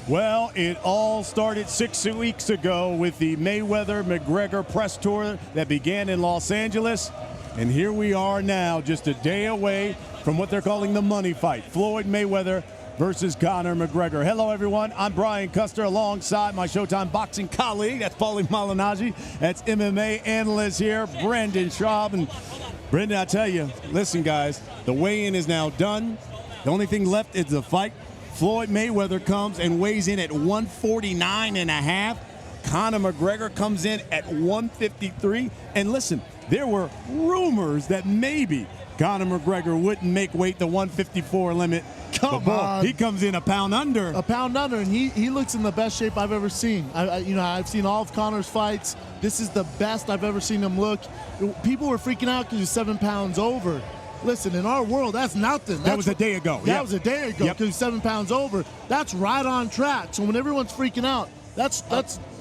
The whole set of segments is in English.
Well, it all started 6 weeks ago with the Mayweather-McGregor press tour that began in Los Angeles. And here we are now, just a day away from what they're calling the money fight. Floyd Mayweather versus Conor McGregor. Hello, everyone. I'm Brian Custer alongside my Showtime boxing colleague. That's Paulie Malignaggi. That's MMA analyst here, Brendan Schaub. And Brendan, I tell you, listen, guys, the weigh-in is now done. The only thing left is the fight. Floyd Mayweather comes and weighs in at 149.5. Conor McGregor comes in at 153. And listen, there were rumors that maybe Conor McGregor wouldn't make weight the 154 limit. Come on. He comes in a pound under. A pound under, and he looks in the best shape I've ever seen. I've seen all of Conor's fights. This is the best I've ever seen him look. People were freaking out because he's 7 pounds over. Listen, in our world, that's nothing. That was a day ago. That was a day ago because he's 7 pounds over. That's right on track. So when everyone's freaking out, that's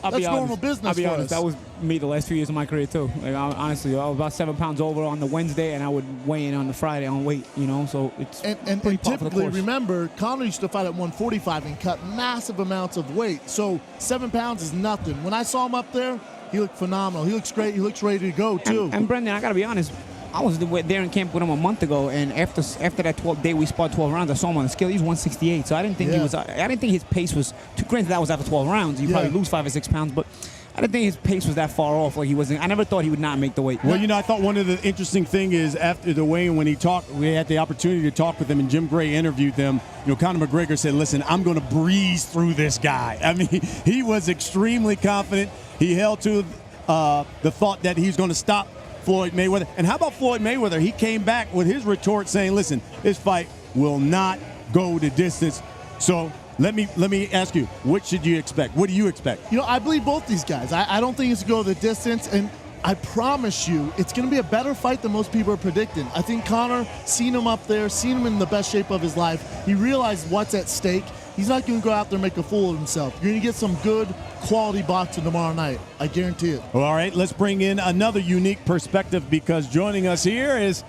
normal business. I'll be honest. us. That was me the last few years of my career too. Like honestly, I was about 7 pounds over on the Wednesday, and I would weigh in on the Friday on weight. You know, so it's and typically, remember, Conor used to fight at 145 and cut massive amounts of weight. So 7 pounds is nothing. When I saw him up there, he looked phenomenal. He looks great. He looks ready to go too. And Brendan, I got to be honest. I was there in camp with him a month ago, and after that 12 day we sparred 12 rounds, I saw him on the scale. He was 168, so I didn't think he was. I didn't think his pace was. Granted, that was after 12 rounds. You probably lose 5 or 6 pounds, but I didn't think his pace was that far off. Like he wasn't. I never thought he would not make the weight. Well, I thought one of the interesting thing is after the weigh-in when he talked, we had the opportunity to talk with him, and Jim Gray interviewed them. Conor McGregor said, "Listen, I'm going to breeze through this guy." I mean, he was extremely confident. He held to the thought that he's going to stop Floyd Mayweather. And how about Floyd Mayweather? He came back with his retort saying, listen, this fight will not go the distance. So let me ask you, what should you expect? What do you expect? I believe both these guys. I don't think it's going to go the distance, and I promise you it's going to be a better fight than most people are predicting. I think Conor, seen him up there, seen him in the best shape of his life, he realized what's at stake. He's not going to go out there and make a fool of himself. You're going to get some good quality boxing tomorrow night. I guarantee it. Well, all right, let's bring in another unique perspective because joining us here is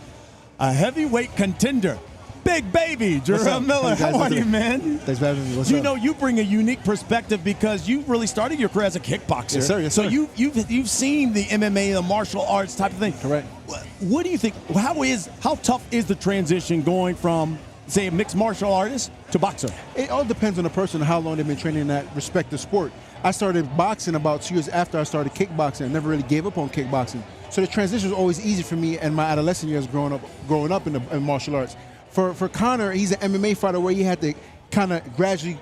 a heavyweight contender, Big Baby, Jerome Miller. How are you, man? Thanks for having me. What's up? You bring a unique perspective because you really started your career as a kickboxer. Yes, sir. Yes, so sir. you've seen the MMA, the martial arts type of thing. Correct. What do you think? How tough is the transition going from, say, a mixed martial artist to boxer? It all depends on the person and how long they've been training in that respective sport. I started boxing about 2 years after I started kickboxing. I never really gave up on kickboxing. So the transition was always easy for me in my adolescent years growing up in martial arts. For Conor, he's an MMA fighter where he had to kind of gradually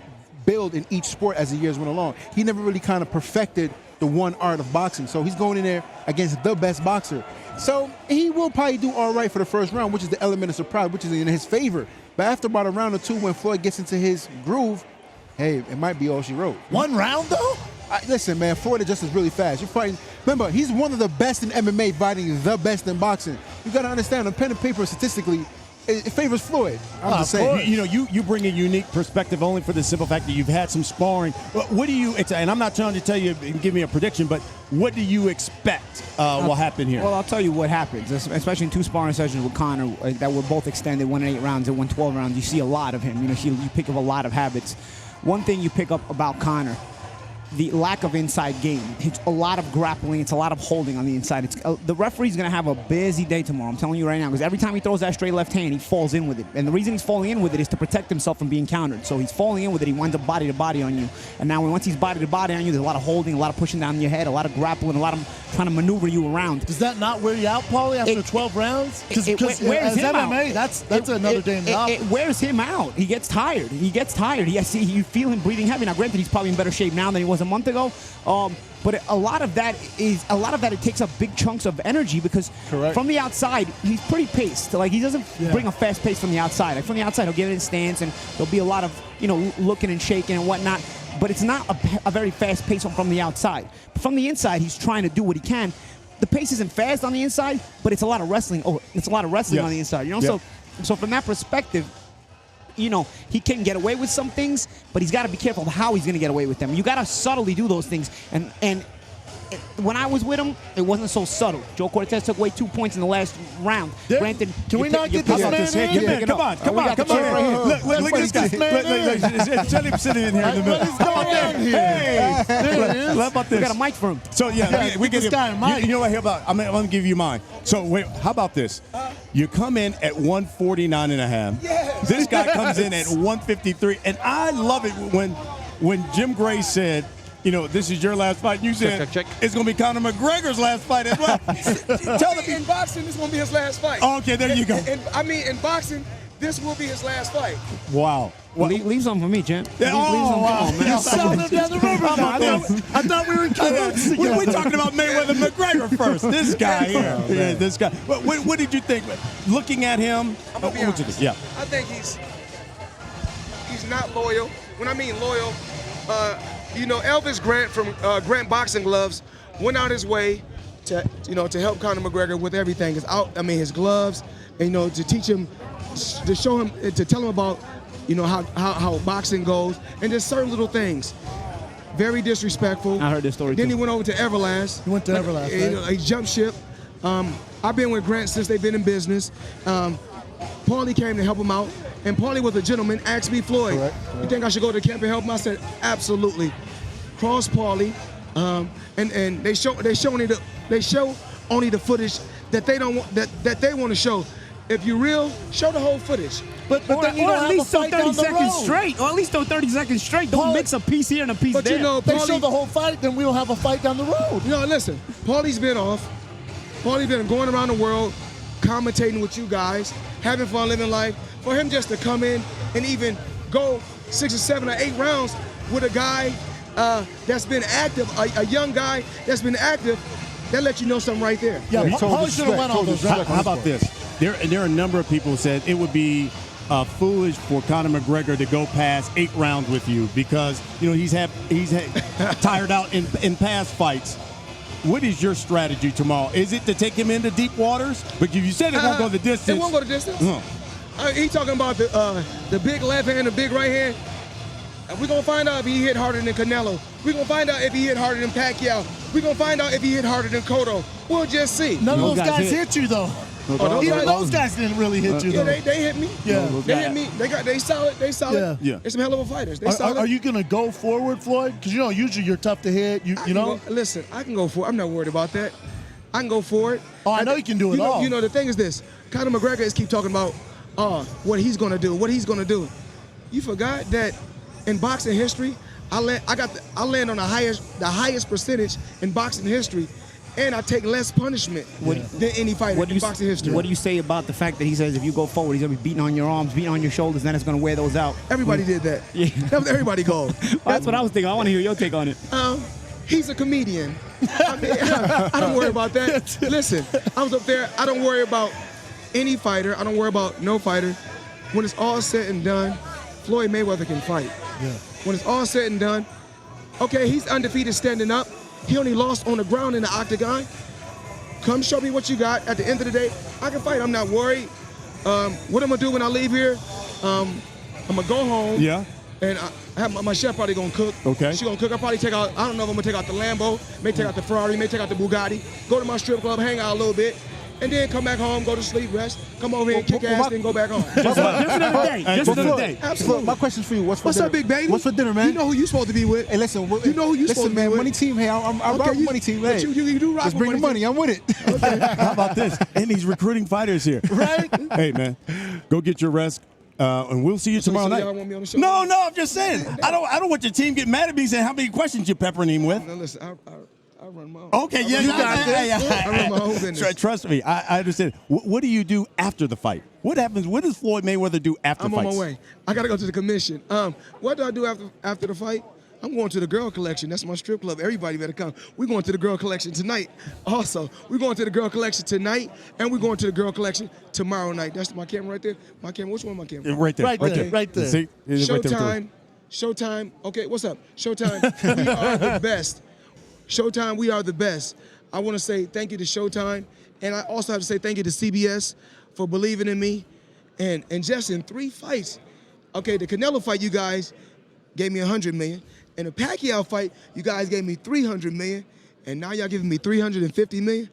build in each sport as the years went along. He never really kind of perfected the one art of boxing. So he's going in there against the best boxer. So he will probably do all right for the first round, which is the element of surprise, which is in his favor. But after about a round or two, when Floyd gets into his groove, hey, it might be all she wrote. One round, though? Listen, man, Floyd adjusts really fast. You're fighting. Remember, he's one of the best in MMA, fighting the best in boxing. You got to understand, on pen and paper, statistically, it favors Floyd. I'm just saying. You bring a unique perspective only for the simple fact that you've had some sparring. What do you? And I'm not trying to tell you and give me a prediction, but what do you expect will happen here? Well, I'll tell you what happens, especially in 2 sparring sessions with Conor that were both extended, 1 in 8 rounds and 1 12 rounds. You see a lot of him. You pick up a lot of habits. One thing you pick up about Conor, the lack of inside game. It's a lot of grappling. It's a lot of holding on the inside. The referee's going to have a busy day tomorrow. I'm telling you right now, because every time he throws that straight left hand, he falls in with it. And the reason he's falling in with it is to protect himself from being countered. So he's falling in with it. He winds up body to body on you. And now once he's body to body on you, there's a lot of holding, a lot of pushing down your head, a lot of grappling, a lot of trying to maneuver you around. Does that not wear you out, Paulie, after 12 rounds? Because as MMA, that's another day in the office. It wears him out. He gets tired. You feel him breathing heavy. Now, granted, he's probably in better shape now than he was a month ago. But a lot of that it takes up big chunks of energy because from the outside he's pretty paced. Like he doesn't bring a fast pace from the outside. Like from the outside he'll get in stance and there'll be a lot of looking and shaking and whatnot. But it's not a very fast pace from the outside. But from the inside he's trying to do what he can. The pace isn't fast on the inside, but it's a lot of wrestling. It's a lot of wrestling on the inside. So from that perspective, he can get away with some things, but he's got to be careful of how he's going to get away with them. You got to subtly do those things, and when I was with him, it wasn't so subtle. Joe Cortez took away 2 points in the last round. Granted, can we not get this man in? Come on. Come on. Look at this guy. Let him sit in here in the middle. What is going on here? How about this? We got a mic for him. So, yeah, we get this guy a mic. You know what? How about, I'm going to give you mine. So, wait, how about this? You come in at 149 and a half. Yes. This guy comes in at 153. And I love it when Jim Gray said, you know, this is your last fight. And you said check. it's going to be Conor McGregor's last fight as well. Tell the In boxing, this is going to be his last fight. Okay, there you go. In boxing, this will be his last fight. Wow. Leave something for me, champ. Leave something. wow. Come on, man. You're selling him down the river now. I thought we were in cahoots together. We're talking about Mayweather McGregor first. This guy here. Yeah, this guy. What did you think? Looking at him, I'm gonna be what you honest. think? Yeah. I think he's not loyal. When I mean loyal, Elvis Grant from Grant Boxing Gloves went out his way to help Conor McGregor with everything. His gloves, and, to teach him, to show him, to tell him about, how boxing goes, and just certain little things. Very disrespectful. I heard this story Then too. he went over to Everlast. He went to Everlast, right? He jumped ship. I've been with Grant since they've been in business. Paulie came to help him out, and Paulie was a gentleman. Asked me, Floyd, Correct. you think I should go to camp and help him? I said, absolutely. Cross Paulie, and they show only the footage that they don't want, that they want to show. If you real, show the whole footage. But then you or don't at have least a throw fight 30 down the seconds road. straight. Or at least throw 30 seconds straight. Don't Paul- mix a piece here and a piece But there. They Paulie, show the whole fight, then we don't have a fight down the road. Listen, Paulie's been off. Paulie's been going around the world, commentating with you guys, having fun, living life. For him just to come in and even go 6 or 7 or 8 rounds with a guy that's been active, a young guy that's been active, that lets you know something right there. Yeah, he told Paulie us should have respect, went all told those us rounds. respect. How about this? There are a number of people who said it would be foolish for Conor McGregor to go past 8 rounds with you because he's tired out in past fights. What is your strategy tomorrow? Is it to take him into deep waters? But you said it won't go the distance. It won't go the distance. He talking about the big left hand, the big right hand. We're going to find out if he hit harder than Canelo. We're going to find out if he hit harder than Pacquiao. We're going to find out if he hit harder than Cotto. We'll just see. None of Those those guys guys hit you, though. Even those guys didn't really hit you, Yeah, though. they hit me. Yeah. They hit me. They solid. They solid. Yeah. They're some hell of a fighters. They solid. Are you going to go forward, Floyd? Because, usually you're tough to hit. You know? Listen, I can go for it. I'm not worried about that. I can go for it. Oh, I know you can do it all. The thing is this. Conor McGregor is keep talking about what he's going to do, what he's going to do. You forgot that in boxing history, I land on the highest percentage in boxing history, and I take less punishment than any fighter in boxing history. What do you say about the fact that he says if you go forward, he's going to be beating on your arms, beating on your shoulders, then it's going to wear those out? Everybody did that. Yeah. That was everybody goal. That's what I was thinking. I want to hear your take on it. He's a comedian. I don't worry about that. Listen, I was up there. I don't worry about any fighter. I don't worry about no fighter. When it's all said and done, Floyd Mayweather can fight. Yeah. When it's all said and done, okay, he's undefeated standing up. He only lost on the ground in the octagon. Come show me what you got. At the end of the day, I can fight. I'm not worried. What I'm gonna do when I leave here, I'm gonna go home. Yeah. And I have my chef probably gonna cook. Okay. She gonna cook. I'll probably take out, I don't know if I'm gonna take out the Lambo, may take out the Ferrari, may take out the Bugatti, go to my strip club, hang out a little bit, and then come back home, go to sleep, rest, come over here and kick ass, then go back home. Just another day. Just another day. Absolutely. My question for you: What's What's for up, dinner? big baby? What's for dinner, man? You know who you supposed to be with. Hey, listen. You know who you supposed to be man, with. money team. Hey, I'm rock you- money team. but Hey, you do rock let's with bring the money money. I'm with it. How about this? And he's recruiting fighters here. Right? Hey, man, go get your rest. And we'll see you tomorrow so night. y'all want me on the show? No, I'm just saying. I don't want your team get mad at me saying how many questions you're peppering him with. Now listen, I run my own. Okay, yeah, I you run got my- that. I run my own business. Trust me, I understand. What do you do after the fight? What happens? What does Floyd Mayweather do after I'm fights? on my way. I gotta go to the commission. What do I do after the fight? I'm going to the girl collection. That's my strip club. Everybody better come. We're going to the girl collection tonight. Also, we're going to the girl collection tonight, and we're going to the girl collection tomorrow night. That's my camera right there. My camera. Which one? My camera? Right there. Right there, right there. See? It's right there. Showtime. Showtime. Okay, what's up? Showtime. We are the best. Showtime. We are the best. I want to say thank you to Showtime, and I also have to say thank you to CBS for believing in me, and just in 3 fights. Okay, the Canelo fight, you guys gave me $100 million. In the Pacquiao fight, you guys gave me $300 million. and now y'all giving me $350 million.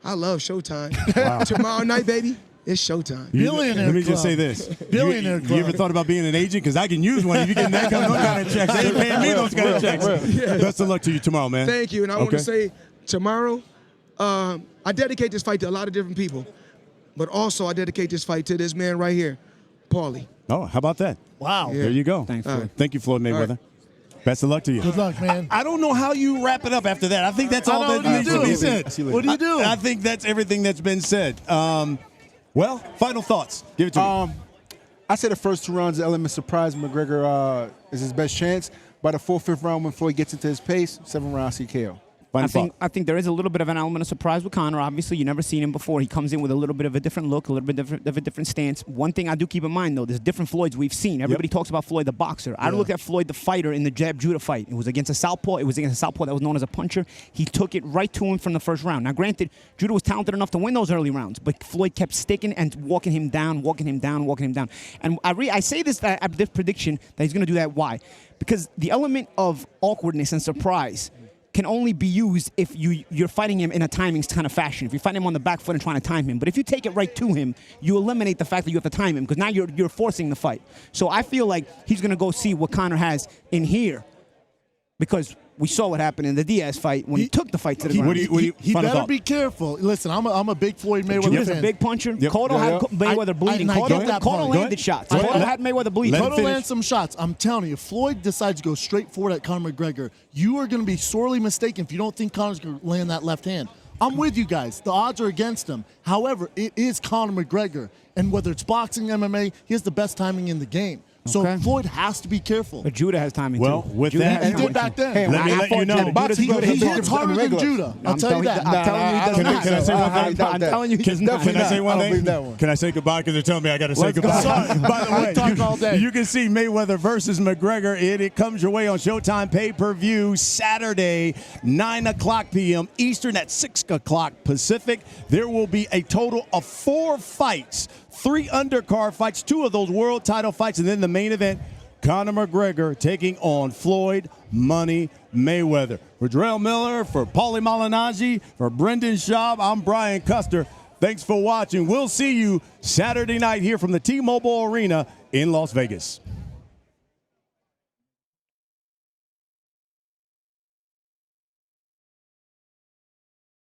I love Showtime. Wow. Tomorrow night, baby, it's Showtime. Billionaire Let me club. just say this. Billionaire you club. ever thought about being an agent? Because I can use one if you get that kind of checks. They ain't paying me those kind of checks. Best of luck to you tomorrow, man. Thank you. And I want to say tomorrow, I dedicate this fight to a lot of different people, but also I dedicate this fight to this man right here, Paulie. Oh, how about that? Wow. There you go. Thanks, Floyd. Thank you, Floyd Mayweather. Right. Best of luck to you. Good luck, man. I don't know how you wrap it up after that. I think that's all that needs to be said. What do you do? I think that's everything that's been said. Well, final thoughts. Give it to me. I say the first 2 rounds, the element surprise. McGregor is his best chance. By the 4th, 5th round, when Floyd gets into his pace, 7th round CKO. I think there is a little bit of an element of surprise with Conor. Obviously, you never seen him before. He comes in with a little bit of a different look, a little bit of a different stance. One thing I do keep in mind, though, there's different Floyds we've seen. Everybody talks about Floyd the boxer. I look at Floyd the fighter in the jab-Judah fight. It was against a southpaw. It was against a southpaw that was known as a puncher. He took it right to him from the first round. Now, granted, Judah was talented enough to win those early rounds, but Floyd kept sticking and walking him down. And I say this prediction that he's going to do that. Why? Because the element of awkwardness and surprise can only be used if you're fighting him in a timing kind of fashion. If you're fighting him on the back foot and trying to time him. But if you take it right to him, you eliminate the fact that you have to time him because now you're forcing the fight. So I feel like he's going to go see what Conor has in here because we saw what happened in the Diaz fight when he took the fight to the ground. He better be careful. Listen, I'm a big Floyd Mayweather Judah's fan. a big puncher. Cotto had Mayweather bleeding. Cotto landed shots. Cotto had Mayweather bleeding. Cotto landed some shots. I'm telling you, if Floyd decides to go straight forward at Conor McGregor, you are going to be sorely mistaken if you don't think Conor's going to land that left hand. I'm with you guys. The odds are against him. However, it is Conor McGregor. And whether it's boxing, MMA, he has the best timing in the game. So Floyd has to be careful. But Judah has timing well, too. with Judah that, he did back then. Hey, let me let you know. He hits harder than Judah. I'll tell you that. I'm telling you he does not. Can I say one thing? I'm telling you he does not. Can I say one I don't thing? believe that one. Can I say goodbye? Because they're telling me I got to say Let's goodbye. go. By the way, talk all day. you can see Mayweather versus McGregor. It comes your way on Showtime pay-per-view Saturday, 9 o'clock p.m. Eastern at 6 o'clock Pacific. There will be a total of 4 fights, 3 undercard fights, 2 of those world title fights, and then the main event, Conor McGregor taking on Floyd Money Mayweather. For Drell Miller, for Paulie Malignaggi, for Brendan Schaub, I'm Brian Custer. Thanks for watching. We'll see you Saturday night here from the T-Mobile Arena in Las Vegas.